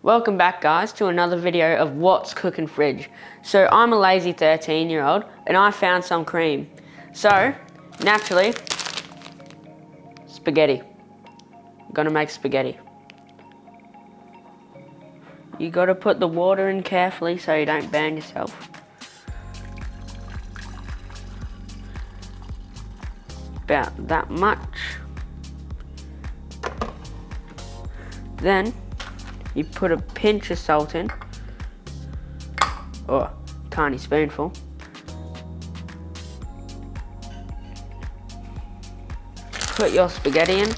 Welcome back guys to another video of What's Cooking Fridge. So I'm a lazy 13-year-old and I found some cream. So naturally, spaghetti. I'm gonna make spaghetti. You gotta put the water in carefully so you don't burn yourself. About that much. Then you put a pinch of salt in, or a tiny spoonful. Put your spaghetti in.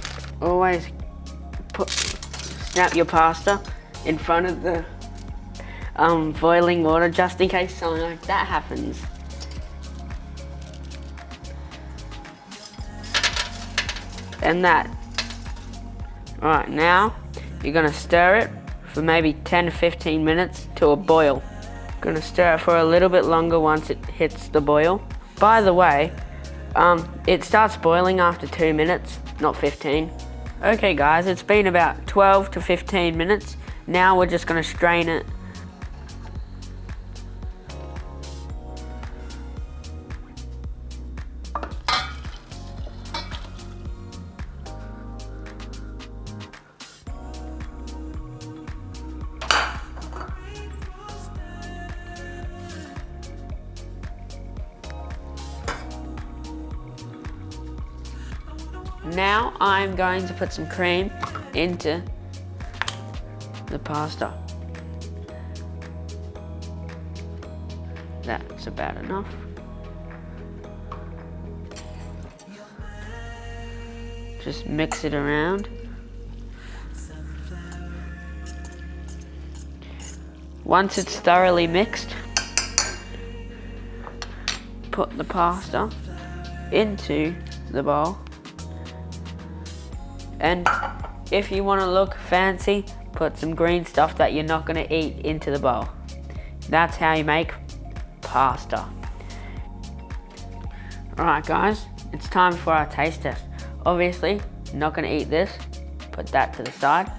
Always snap your pasta in front of the boiling water just in case something like that happens. And that. Alright, now you're gonna stir it for maybe 10 to 15 minutes to a boil. Gonna stir it for a little bit longer once it hits the boil. By the way, it starts boiling after 2 minutes, not 15. Okay guys, it's been about 12 to 15 minutes. Now we're just gonna strain it. Now I'm going to put some cream into the pasta. That's about enough. Just mix it around. Once it's thoroughly mixed, put the pasta into the bowl. And if you want to look fancy, put some green stuff that you're not going to eat into the bowl. That's how you make pasta. Alright guys, it's time for our taste test. Obviously, not going to eat this. Put that to the side.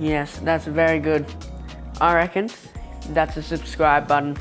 Yes, that's very good. I reckon that's a subscribe button.